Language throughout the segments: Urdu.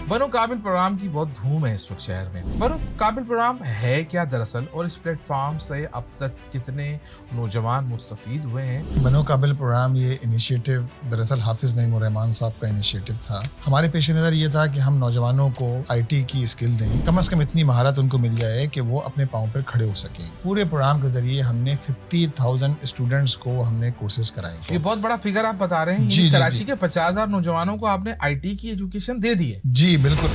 بنو قابل پروگرام کی بہت دھوم ہے اس وقت شہر میں. بنو قابل پروگرام ہے کیا دراصل, اور اس پلیٹ فارم سے اب تک کتنے نوجوان مستفید ہوئے ہیں؟ بنو قابل پروگرام یہ انیشیٹو دراصل حافظ نعیم الرحمان صاحب کا انیشیٹو تھا. ہمارے پیش نظر یہ تھا کہ ہم نوجوانوں کو آئی ٹی کی اسکل دیں, کم از کم اتنی مہارت ان کو مل جائے کہ وہ اپنے پاؤں پر کھڑے ہو سکیں. پورے پروگرام کے ذریعے ہم نے 50,000 اسٹوڈنٹس کو ہم نے کورسز کرائے. یہ بہت بڑا فگر آپ بتا رہے ہیں. جی, کراچی کے 50,000 نوجوانوں کو آپ نے آئی ٹی کی ایجوکیشن دے دی ہے. جی بالکل.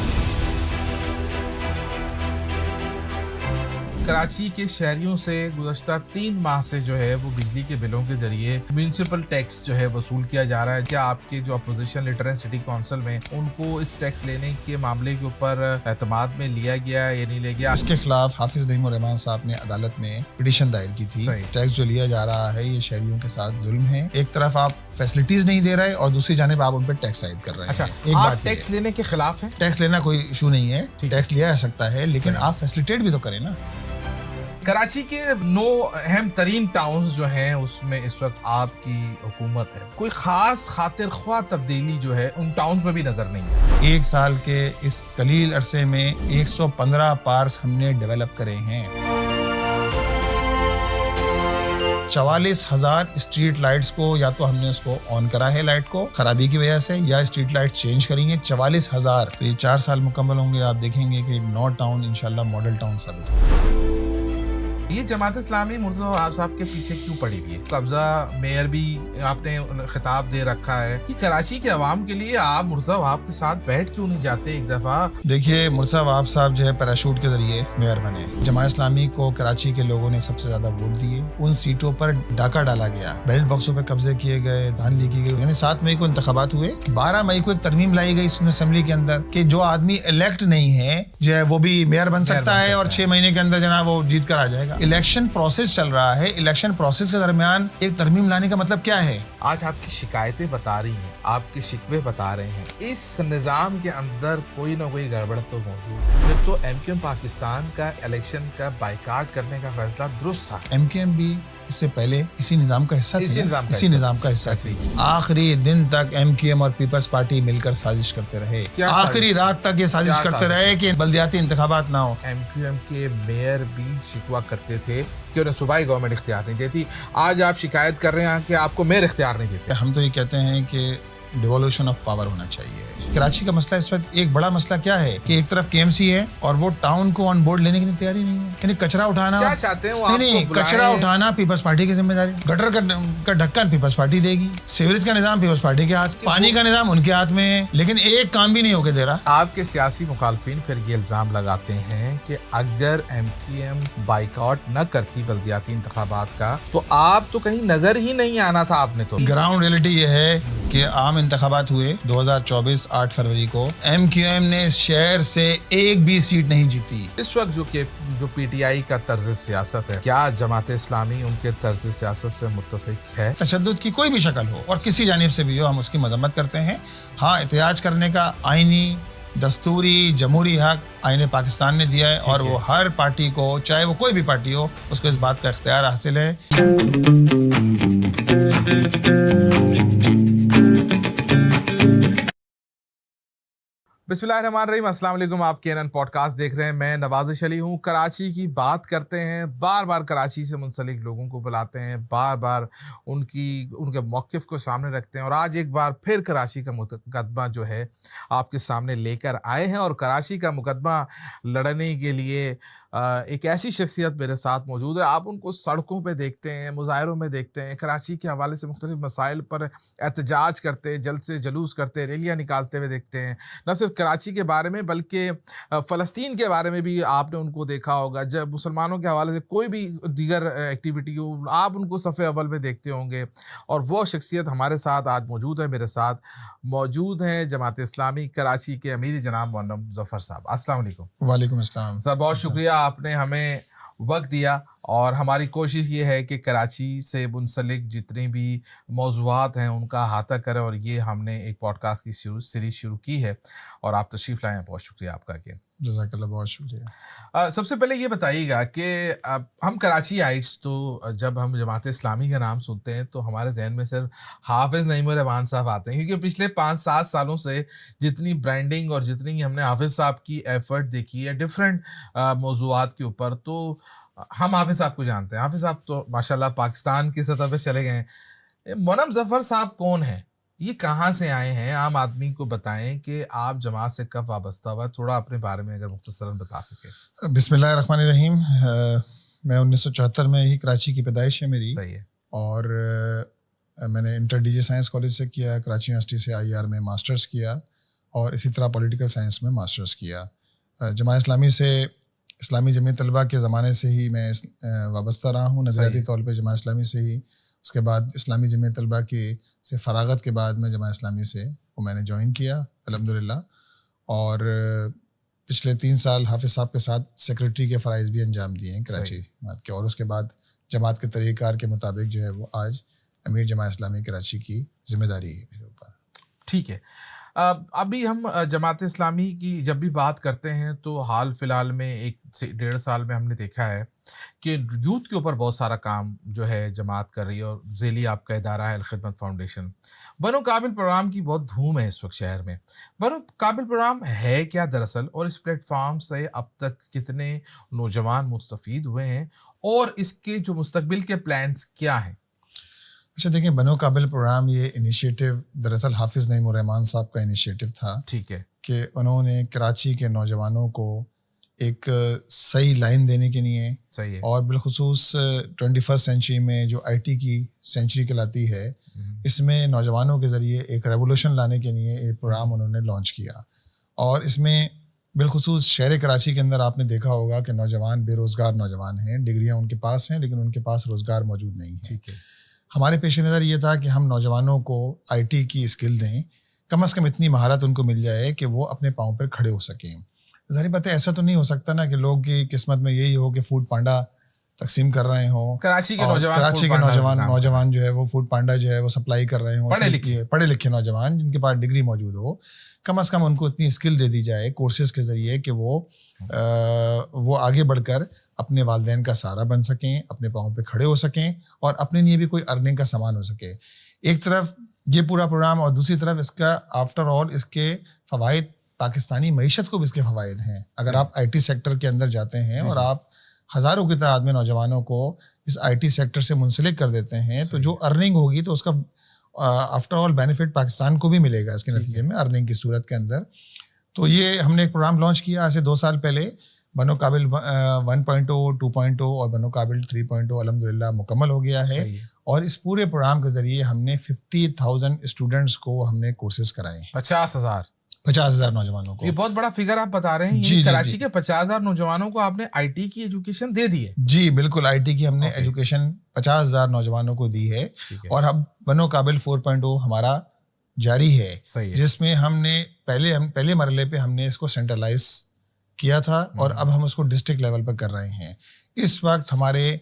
کراچی کے شہریوں سے گزشتہ 3 ماہ سے جو ہے وہ بجلی کے بلوں کے ذریعے میونسپل ٹیکس جو ہے وصول کیا جا رہا ہے. کیا آپ کے جو اپوزیشن لیڈر ہیں سٹی کونسل میں, ان کو اس ٹیکس لینے کے معاملے کے اوپر اعتماد میں لیا گیا یا نہیں لیا گیا؟ اس کے خلاف حافظ نعیم الرحمان صاحب نے عدالت میں پٹیشن دائر کی تھی. ٹیکس جو لیا جا رہا ہے یہ شہریوں کے ساتھ ظلم ہے. ایک طرف آپ فیسلٹیز نہیں دے رہے اور دوسری جانب آپ ان پہ ٹیکس عائد کر رہے ہیں. اچھا, ایک آپ بات ٹیکس لینے کے خلاف ہیں؟ ٹیکس لینا کوئی ایشو نہیں ہے, ٹیکس لیا جا سکتا ہے, لیکن آپ فیسلیٹیٹ بھی تو کریں نا. کراچی کے 9 اہم ترین ٹاؤنز جو ہیں اس میں اس وقت آپ کی حکومت ہے. کوئی خاص خاطر خواہ تبدیلی جو ہے ان ٹاؤنز میں بھی نظر نہیں ہے. 1 سال کے اس قلیل عرصے میں 115 پارکس ہم نے ڈیولپ کرے ہیں. 44,000 اسٹریٹ لائٹس کو یا تو ہم نے اس کو آن کرا ہے لائٹ کو خرابی کی وجہ سے, یا اسٹریٹ لائٹ چینج کریں گے. 44,000. تو یہ 4 سال مکمل ہوں گے, آپ دیکھیں گے کہ 9 ٹاؤن انشاءاللہ ماڈل ٹاؤن ثابت ہوگا. یہ جماعت اسلامی مرتضی وہاب صاحب کے پیچھے کیوں پڑی ہوئی ہے؟ قبضہ میئر بھی آپ نے خطاب دے رکھا ہے کہ کراچی کے عوام کے لیے آپ مرتضی وہاب کے ساتھ بیٹھ کیوں نہیں جاتے ایک دفعہ؟ دیکھیے, مرتضی وہاب صاحب جو ہے پیراشوٹ کے ذریعے میئر بنے. جماعت اسلامی کو کراچی کے لوگوں نے سب سے زیادہ ووٹ دیے. ان سیٹوں پر ڈاکہ ڈالا گیا, بیلٹ باکسوں پہ قبضے کیے گئے, دھاندلی کی گئی. یعنی 7 مئی کو انتخابات ہوئے, 12 مئی کو ایک ترمیم لائی گئی اس اسمبلی کے اندر کہ جو آدمی الیکٹ نہیں ہے جو ہے وہ بھی میئر بن سکتا ہے, اور 6 مہینے کے اندر جناب وہ جیت کر آ جائے گا. الیکشن پروسیس چل رہا ہے, الیکشن پروسیس کے درمیان ایک ترمیم لانے کا مطلب کیا ہے؟ آج آپ کی شکایتیں بتا رہی ہیں, آپ کے شکوے بتا رہے ہیں. اس نظام کے اندر کوئی نہ کوئی گڑبڑ تو موجود ہے. پھر تو ایم کیو ایم پاکستان کا الیکشن کا بائیکاٹ کرنے کا فیصلہ درست تھا. ایم کیو ایم بھی اس سے پہلے اسی نظام کا حصہ تھی, اسی نظام کا حصہ تھی. آخری دن تک ایم کیو ایم اور پیپلز پارٹی مل کر سازش کرتے رہے, آخری رات تک یہ سازش کرتے رہے کہ بلدیاتی انتخابات نہ ہو. ایم کیو ایم کے میئر بھی شکوہ کرتے تھے کہ انہیں صوبائی گورنمنٹ اختیار نہیں دیتی. آج آپ شکایت کر رہے ہیں کہ آپ کو میئر اختیار نہیں دیتے. ہم تو یہ کہتے ہیں کہ ڈیوالوشن آف پاور ہونا چاہیے. کراچی کا مسئلہ اس وقت ایک بڑا مسئلہ کیا ہے کہ ایک طرف کے ایم سی ہے اور وہ ٹاؤن کو آن بورڈ لینے کی تیاری نہیں ہے. یعنی کچرا اٹھانا, کیا چاہتے ہیں نہیں, کچرا اٹھانا پیپلز پارٹی کی ذمہ داری, گٹر کا ڈھکن پیپلز پارٹی دے گی, سیوریج کا نظام پیپلز پارٹی کے ہاتھ, پانی کا نظام ان کے ہاتھ میں ہے, لیکن ایک کام بھی نہیں ہو کے دے رہا. آپ کے سیاسی مخالفین پھر یہ الزام لگاتے ہیں کہ اگر ایم کیو ایم بائیکاٹ نہ کرتی بلدیاتی انتخابات کا تو آپ تو کہیں نظر ہی نہیں آنا تھا. آپ نے تو گراؤنڈ ریئلٹی یہ ہے کہ عام انتخابات ہوئے 2024 8 فروری کو, ایم کیو ایم نے اس شہر سے ایک بھی سیٹ نہیں جیتی. اس وقت جو پی ٹی آئی کا طرز سیاست ہے, کیا جماعت اسلامی ان کے طرز سیاست سے متفق ہے؟ تشدد کی کوئی بھی شکل ہو اور کسی جانب سے بھی ہو, ہم اس کی مذمت کرتے ہیں. ہاں, احتجاج کرنے کا آئینی, دستوری, جمہوری حق آئین پاکستان نے دیا ہے, اور وہ ہر پارٹی کو, چاہے وہ کوئی بھی پارٹی ہو, اس کو اس بات کا اختیار حاصل ہے. بسم اللہ الرحمن الرحیم. السلام علیکم. آپ کینن پوڈ کاسٹ دیکھ رہے ہیں. میں نوازش علی ہوں. کراچی کی بات کرتے ہیں, بار بار کراچی سے منسلک لوگوں کو بلاتے ہیں, بار بار ان کے موقف کو سامنے رکھتے ہیں, اور آج ایک بار پھر کراچی کا مقدمہ جو ہے آپ کے سامنے لے کر آئے ہیں. اور کراچی کا مقدمہ لڑنے کے لیے ایک ایسی شخصیت میرے ساتھ موجود ہے. آپ ان کو سڑکوں پہ دیکھتے ہیں, مظاہروں میں دیکھتے ہیں, کراچی کے حوالے سے مختلف مسائل پر احتجاج کرتے, جلسے جلوس کرتے, ریلیاں نکالتے ہوئے دیکھتے ہیں. نہ صرف کراچی کے بارے میں بلکہ فلسطین کے بارے میں بھی آپ نے ان کو دیکھا ہوگا. جب مسلمانوں کے حوالے سے کوئی بھی دیگر ایکٹیویٹی ہو, آپ ان کو صف اول میں دیکھتے ہوں گے. اور وہ شخصیت ہمارے ساتھ آج موجود ہے. میرے ساتھ موجود ہیں جماعت اسلامی کراچی کے امیر جناب مولانا مظفر صاحب. السلام علیکم. وعلیکم السلام سر, بہت شکریہ آپ نے ہمیں وقت دیا اور ہماری کوشش یہ ہے کہ کراچی سے منسلک جتنی بھی موضوعات ہیں ان کا احاطہ کریں، اور یہ ہم نے ایک پوڈ کاسٹ کی سیریز شروع کی ہے اور آپ تشریف لائیں، بہت شکریہ آپ کا. کہ جزاک اللہ، بہت شکریہ. سب سے پہلے یہ بتائیے گا کہ ہم کراچی آئٹس، تو جب ہم جماعت اسلامی کا نام سنتے ہیں تو ہمارے ذہن میں صرف حافظ نعیم الرحمان صاحب آتے ہیں، کیونکہ پچھلے 5-7 سالوں سے جتنی برانڈنگ اور جتنی ہم نے حافظ صاحب کی ایفرٹ دیکھی ہے ڈفرینٹ موضوعات کے اوپر، تو ہم حافظ صاحب کو جانتے ہیں. حافظ صاحب تو ماشاءاللہ پاکستان کی سطح پہ چلے گئے ہیں. مونم ظفر صاحب کون ہیں؟ یہ کہاں سے آئے ہیں؟ عام آدمی کو بتائیں کہ آپ جماعت سے کب وابستہ ہوا، تھوڑا اپنے بارے میں اگر مختصراً بتا سکیں. بسم اللہ الرحمن الرحیم. میں 1974 میں ہی کراچی کی پیدائش ہے میری. صحیح ہے. اور میں نے inter D J science college سے کیا، کراچی یونیورسٹی سے IR میں ماسٹرز کیا، اور اسی طرح پولیٹیکل سائنس میں ماسٹرز کیا. جماعت اسلامی سے، اسلامی جمعیت طلبہ کے زمانے سے ہی میں وابستہ رہا ہوں، نظریاتی طور پہ جماعت اسلامی سے ہی. اس کے بعد اسلامی جمعیت طلبہ کی سے فراغت کے بعد میں جماعت اسلامی سے وہ میں نے جوائن کیا الحمدللہ. اور پچھلے 3 سال حافظ صاحب کے ساتھ سیکریٹری کے فرائض بھی انجام دیے ہیں کراچی جماعت کے. اور اس کے بعد جماعت کے طریقہ کار کے مطابق جو ہے وہ آج امیر جماعت اسلامی کراچی کی ذمہ داری ہے میرے اوپر. ٹھیک ہے. ابھی ہم جماعت اسلامی کی جب بھی بات کرتے ہیں تو حال فی الحال میں 1-1.5 سال میں ہم نے دیکھا ہے کہ یوتھ کے اوپر بہت سارا کام جو ہے جماعت کر رہی ہے، اور ذیلی آپ کا ادارہ ہے الخدمت فاؤنڈیشن. بنو قابل پروگرام کی بہت دھوم ہے اس وقت شہر میں. بنو قابل پروگرام ہے کیا دراصل، اور اس پلیٹ فارم سے اب تک کتنے نوجوان مستفید ہوئے ہیں، اور اس کے جو مستقبل کے پلانس کیا ہیں؟ اچھا دیکھیں، بنو قابل پروگرام یہ انیشیٹو دراصل حافظ نعیم الرحمان صاحب کا انیشیٹو تھا. ٹھیک ہے. کہ انہوں نے کراچی کے نوجوانوں کو ایک صحیح لائن دینے کے لیے، صحیح ہے، اور بالخصوص 21 سینچری میں جو IT کی سینچری کہلاتی ہے، اس میں نوجوانوں کے ذریعے ایک ریولوشن لانے کے لیے ایک پروگرام انہوں نے لانچ کیا. اور اس میں بالخصوص شہر کراچی کے اندر آپ نے دیکھا ہوگا کہ نوجوان بے روزگار نوجوان ہیں، ڈگریاں ان کے پاس ہیں لیکن ان کے پاس روزگار موجود نہیں ہے. ٹھیک ہے. ہمارے پیش نظر یہ تھا کہ ہم نوجوانوں کو IT کی اسکل دیں، کم از کم اتنی مہارت ان کو مل جائے کہ وہ اپنے پاؤں پر کھڑے ہو سکیں. ظاہر بات ہے ایسا تو نہیں ہو سکتا نا کہ لوگ کی قسمت میں یہی ہو کہ فوڈ پانڈا تقسیم کر رہے ہوں. کراچی کے نوجوان جو ہے وہ فوڈ پانڈا جو ہے وہ سپلائی کر رہے ہوں، پڑھے لکھے نوجوان جن کے پاس ڈگری موجود ہو. کم از کم ان کو اتنی اسکل دے دی جائے کورسز کے ذریعے کہ وہ آگے بڑھ کر اپنے والدین کا سہارا بن سکیں، اپنے پاؤں پہ کھڑے ہو سکیں، اور اپنے لیے بھی کوئی ارننگ کا سامان ہو سکے. ایک طرف یہ پورا پروگرام، اور دوسری طرف اس کا آفٹر آل اس کے فوائد پاکستانی معیشت کو بھی اس کے فوائد ہیں. اگر آپ IT سیکٹر کے اندر جاتے ہیں اور آپ ہزاروں کی تعداد میں نوجوانوں کو اس IT سیکٹر سے منسلک کر دیتے ہیں تو جو ارننگ ہوگی تو اس کا آفٹر آل بینیفٹ پاکستان کو بھی ملے گا اس کے نتیجے میں ارننگ کی صورت کے اندر. تو یہ ہم نے ایک پروگرام لانچ کیا آج سے 2 سال پہلے. بنو قابل 1.0 2.0 اور بنو قابل 3.0 الحمدللہ مکمل ہو گیا ہے. اور اس پورے پروگرام کے ذریعے ہم نے 50,000 اسٹوڈنٹس کو ہم نے کورسز کرائے ہیں. 50,000 نوجوانوں کو. یہ بہت بڑا فگر آپ بتا رہے ہیں. جی کراچی کے 50,000 نوجوانوں کو آپ نے IT کی ایجوکیشن دے دی ہے؟ جی بالکل، IT کی ہم نے ایجوکیشن 50,000 نوجوانوں کو دی ہے. اور اب بنو قابل 4.0 ہمارا جاری ہے، جس میں ہم نے پہلے مرحلے پہ ہم نے اس کو سینٹرلائز کیا تھا، اور اب ہم اس کو ڈسٹرکٹ لیول پر کر رہے ہیں. اس وقت ہمارے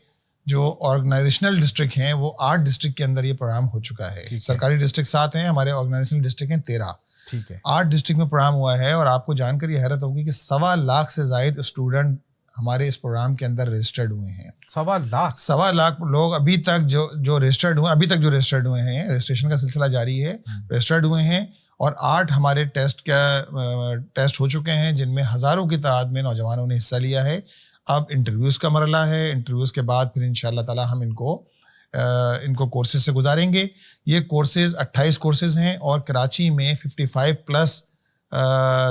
جو آرگنائزیشنل ڈسٹرکٹ ہیں وہ 8 ڈسٹرکٹ کے اندر یہ پروگرام ہو چکا ہے. سرکاری ڈسٹرکٹ 7 ہیں، ہمارے آرگنائزیشنل ڈسٹرکٹ ہیں 13. ٹھیک ہے. 8 ڈسٹرکٹ میں پروگرام ہوا ہے. اور آپ کو جان کر یہ حیرت ہوگی کہ 1.25 لاکھ سے زائد اسٹوڈنٹ ہمارے اس پروگرام کے اندر رجسٹرڈ ہوئے ہیں. 1.25 لاکھ لوگ ابھی تک جو رجسٹرڈ ہوئے ہیں، رجسٹریشن کا سلسلہ جاری ہے، رجسٹرڈ ہوئے ہیں. اور 8 ہمارے ٹیسٹ ہو چکے ہیں جن میں ہزاروں کی تعداد میں نوجوانوں نے حصہ لیا ہے. اب انٹرویوز کا مرحلہ ہے. انٹرویوز کے بعد پھر انشاءاللہ تعالی ہم ان کو کورسز سے گزاریں گے. یہ کورسز 28 کورسز ہیں، اور کراچی میں 55+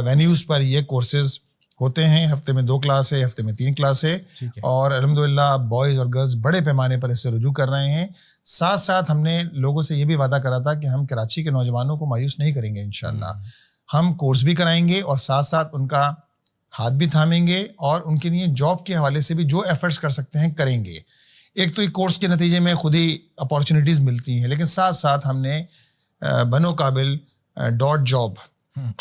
وینیوز پر یہ کورسز ہوتے ہیں. ہفتے میں 2 کلاس ہے، ہفتے میں 3 کلاس ہے. اور الحمدللہ بوائز اور گرلز بڑے پیمانے پر اس سے رجوع کر رہے ہیں. ساتھ ساتھ ہم نے لوگوں سے یہ بھی وعدہ کرا تھا کہ ہم کراچی کے نوجوانوں کو مایوس نہیں کریں گے. انشاءاللہ ہم کورس بھی کرائیں گے، اور ساتھ ساتھ ان کا ہاتھ بھی تھامیں گے، اور ان کے لیے جاب کے حوالے سے بھی جو ایفرٹس کر سکتے ہیں کریں گے. ایک تو ایک کورس کے نتیجے میں خود ہی اپارچونیٹیز ملتی ہیں، لیکن ساتھ ساتھ ہم نے بنو قابل .job